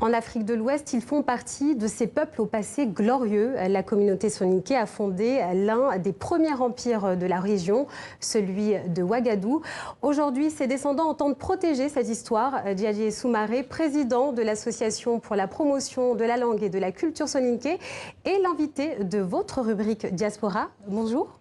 En Afrique de l'Ouest, ils font partie de ces peuples au passé glorieux. La communauté soninké a fondé l'un des premiers empires de la région, celui de Ouagadougou. Aujourd'hui, ses descendants entendent protéger cette histoire. Djadji Soumaré, président de l'Association pour la promotion de la langue et de la culture soninké, est l'invité de votre rubrique Diaspora. Bonjour.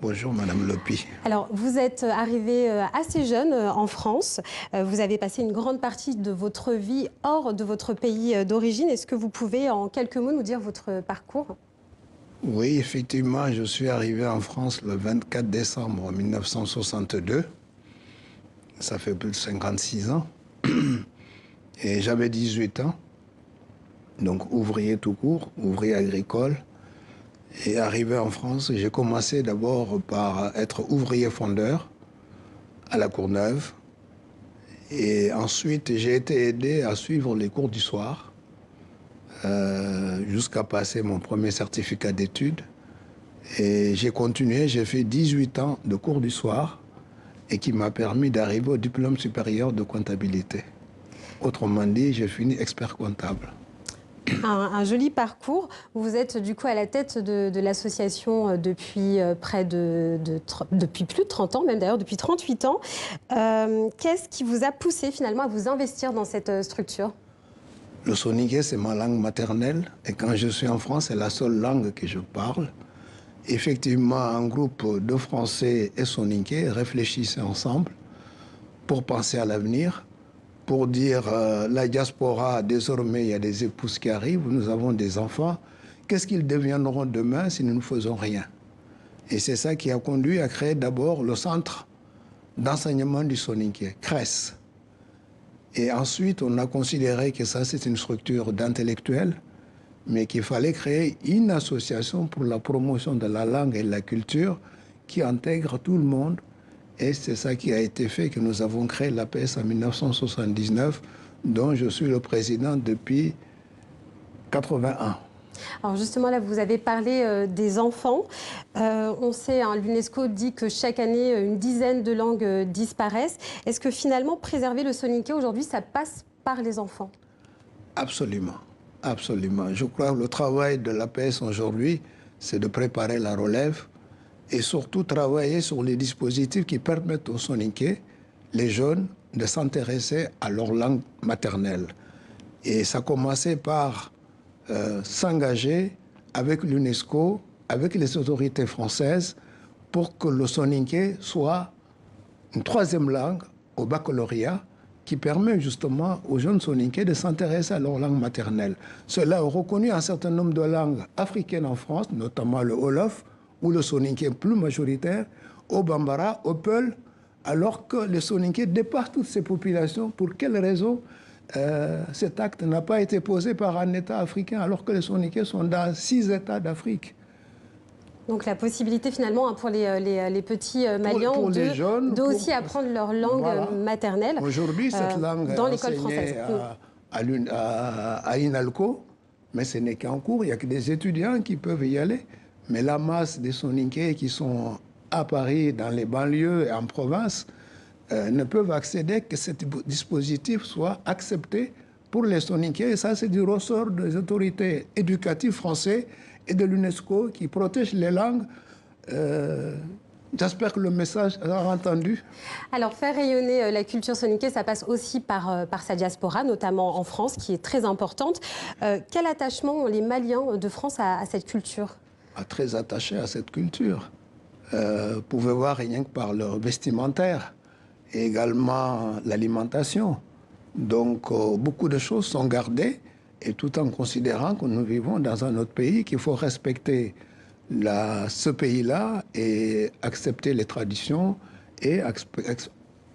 Bonjour Madame Lopi. Alors, vous êtes arrivé assez jeune en France. Vous avez passé une grande partie de votre vie hors de votre pays d'origine. Est-ce que vous pouvez en quelques mots nous dire votre parcours? Oui, effectivement, je suis arrivé en France le 24 décembre 1962. Ça fait plus de 56 ans. Et j'avais 18 ans. Donc ouvrier tout court, ouvrier agricole. Et arrivé en France, j'ai commencé d'abord par être ouvrier fondeur à la Courneuve. Et ensuite, j'ai été aidé à suivre les cours du soir jusqu'à passer mon premier certificat d'études. Et j'ai continué, j'ai fait 18 ans de cours du soir et qui m'a permis d'arriver au diplôme supérieur de comptabilité. Autrement dit, j'ai fini expert comptable. Un joli parcours. Vous êtes du coup à la tête de l'association depuis depuis plus de 30 ans, même d'ailleurs depuis 38 ans. Qu'est-ce qui vous a poussé finalement à vous investir dans cette structure? Le soninké, c'est ma langue maternelle et quand je suis en France, c'est la seule langue que je parle. Effectivement, un groupe de Français et soninké réfléchissaient ensemble pour penser à l'avenir. Pour dire la diaspora, désormais, il y a des épouses qui arrivent, nous avons des enfants. Qu'est-ce qu'ils deviendront demain si nous ne faisons rien? Et c'est ça qui a conduit à créer d'abord le centre d'enseignement du soninké, CRES. Et ensuite, on a considéré que ça, c'est une structure d'intellectuels, mais qu'il fallait créer une association pour la promotion de la langue et de la culture qui intègre tout le monde. Et c'est ça qui a été fait, que nous avons créé l'APS en 1979, dont je suis le président depuis 81. Alors justement, là, vous avez parlé des enfants. On sait, hein, l'UNESCO dit que chaque année, une dizaine de langues disparaissent. Est-ce que finalement, préserver le soninké aujourd'hui, ça passe par les enfants? Absolument, absolument. Je crois que le travail de l'APS aujourd'hui, c'est de préparer la relève et surtout travailler sur les dispositifs qui permettent aux soninké, les jeunes, de s'intéresser à leur langue maternelle. Et ça a commencé par s'engager avec l'UNESCO, avec les autorités françaises, pour que le soninké soit une troisième langue au baccalauréat qui permet justement aux jeunes soninké de s'intéresser à leur langue maternelle. Cela a reconnu un certain nombre de langues africaines en France, notamment le Wolof, où le soninké est plus majoritaire, au Bambara, au Peul, alors que le soninké dépasse toutes ces populations. Pour quelle raison cet acte n'a pas été posé par un État africain, alors que les soninké sont dans 6 États d'Afrique? Donc la possibilité finalement pour les petits Maliens de aussi apprendre leur langue maternelle. Aujourd'hui, cette langue dans est l'école française. À INALCO, mais ce n'est qu'en cours, il n'y a que des étudiants qui peuvent y aller. Mais la masse des soninké qui sont à Paris, dans les banlieues et en province, ne peuvent accéder que ce dispositif soit accepté pour les soninké. Et ça, c'est du ressort des autorités éducatives françaises et de l'UNESCO qui protègent les langues. J'espère que le message sera entendu. Alors, faire rayonner la culture soninké, ça passe aussi par sa diaspora, notamment en France, qui est très importante. Quel attachement ont les Maliens de France à cette culture? Très attachés à cette culture. Vous pouvez voir rien que par leur vestimentaire et également l'alimentation. Donc, beaucoup de choses sont gardées et tout en considérant que nous vivons dans un autre pays, qu'il faut respecter ce pays-là et accepter les traditions et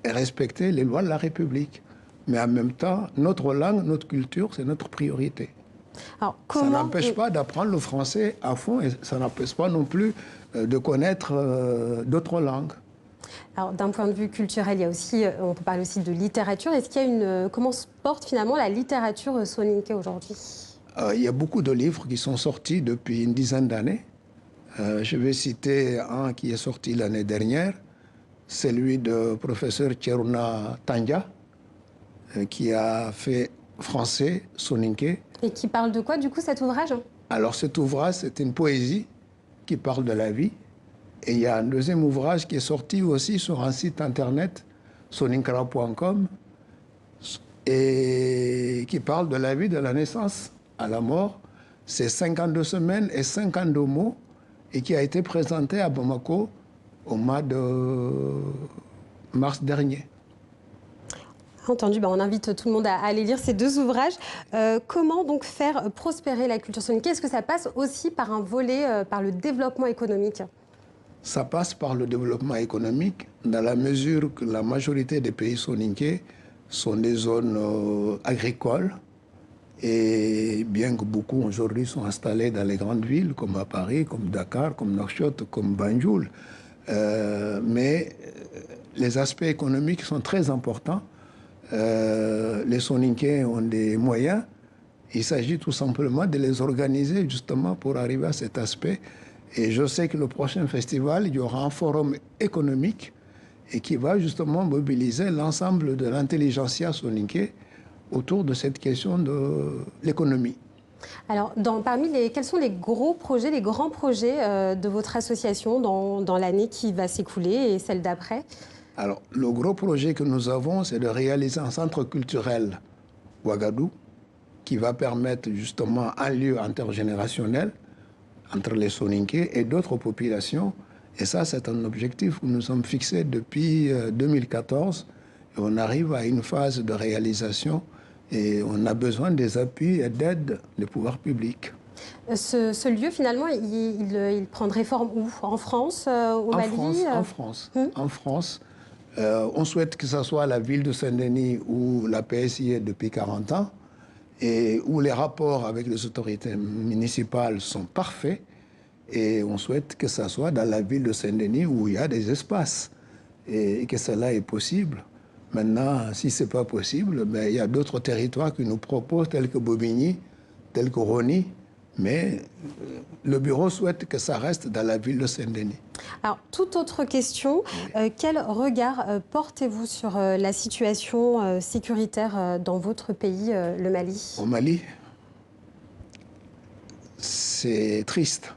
respecter les lois de la République. Mais en même temps, notre langue, notre culture, c'est notre priorité. Alors, ça n'empêche pas d'apprendre le français à fond et ça n'empêche pas non plus de connaître d'autres langues. Alors, d'un point de vue culturel, il y a aussi, on peut parler aussi de littérature. Est-ce qu'il y a comment se porte finalement la littérature soninké aujourd'hui? Il y a beaucoup de livres qui sont sortis depuis une dizaine d'années. Je vais citer un qui est sorti l'année dernière, celui de professeur Tcheruna Tandja, qui a fait français, soninké. Et qui parle de quoi, du coup, cet ouvrage? Alors cet ouvrage, c'est une poésie qui parle de la vie. Et il y a un deuxième ouvrage qui est sorti aussi sur un site internet, soninkara.com, et qui parle de la vie, de la naissance à la mort. C'est 52 semaines et 52 mots, et qui a été présenté à Bamako au mois de mars dernier. Entendu, on invite tout le monde à aller lire ces deux ouvrages. Comment donc faire prospérer la culture soninké? Est-ce que ça passe aussi par un volet, par le développement économique? Ça passe par le développement économique, dans la mesure que la majorité des pays soninké sont des zones agricoles. Et bien que beaucoup aujourd'hui sont installés dans les grandes villes, comme à Paris, comme Dakar, comme Nouakchott, comme Banjul, mais les aspects économiques sont très importants. Les soninké ont des moyens. Il s'agit tout simplement de les organiser justement pour arriver à cet aspect. Et je sais que le prochain festival, il y aura un forum économique et qui va justement mobiliser l'ensemble de l'intelligentsia soninké autour de cette question de l'économie. Alors, quels sont les gros projets, les grands projets de votre association dans l'année qui va s'écouler et celle d'après? Alors, le gros projet que nous avons, c'est de réaliser un centre culturel Ouagadou qui va permettre justement un lieu intergénérationnel entre les soninké et d'autres populations. Et ça, c'est un objectif que nous sommes fixés depuis 2014. Et on arrive à une phase de réalisation et on a besoin des appuis et d'aide des pouvoirs publics. Ce lieu, finalement, il prendrait forme où? En France, au Mali? En France. En France. On souhaite que ce soit la ville de Saint-Denis où la PSI est depuis 40 ans et où les rapports avec les autorités municipales sont parfaits. Et on souhaite que ce soit dans la ville de Saint-Denis où il y a des espaces et que cela est possible. Maintenant, si ce n'est pas possible, il y a d'autres territoires qui nous proposent, tels que Bobigny, tels que Rony. Mais le bureau souhaite que ça reste dans la ville de Saint-Denis. Alors, toute autre question, quel regard portez-vous sur la situation sécuritaire dans votre pays, le Mali? Au Mali, c'est triste.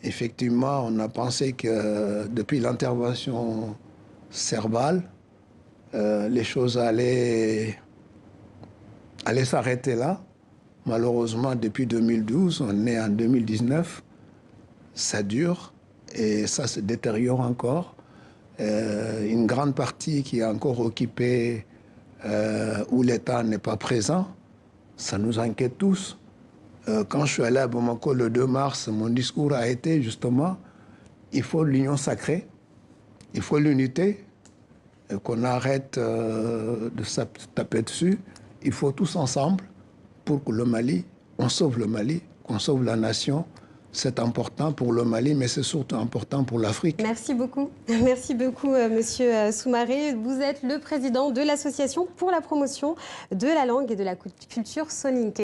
Effectivement, on a pensé que depuis l'intervention Serval, les choses allaient s'arrêter là. Malheureusement, depuis 2012, on est en 2019, ça dure et ça se détériore encore. Une grande partie qui est encore occupée où l'État n'est pas présent, ça nous inquiète tous. Quand je suis allé à Bamako le 2 mars, mon discours a été justement, il faut l'union sacrée, il faut l'unité, qu'on arrête de se taper dessus, il faut tous ensemble pour que le Mali, on sauve le Mali, qu'on sauve la nation. C'est important pour le Mali, mais c'est surtout important pour l'Afrique. Merci beaucoup. Merci beaucoup, Monsieur Soumaré. Vous êtes le président de l'association pour la promotion de la langue et de la culture soninké.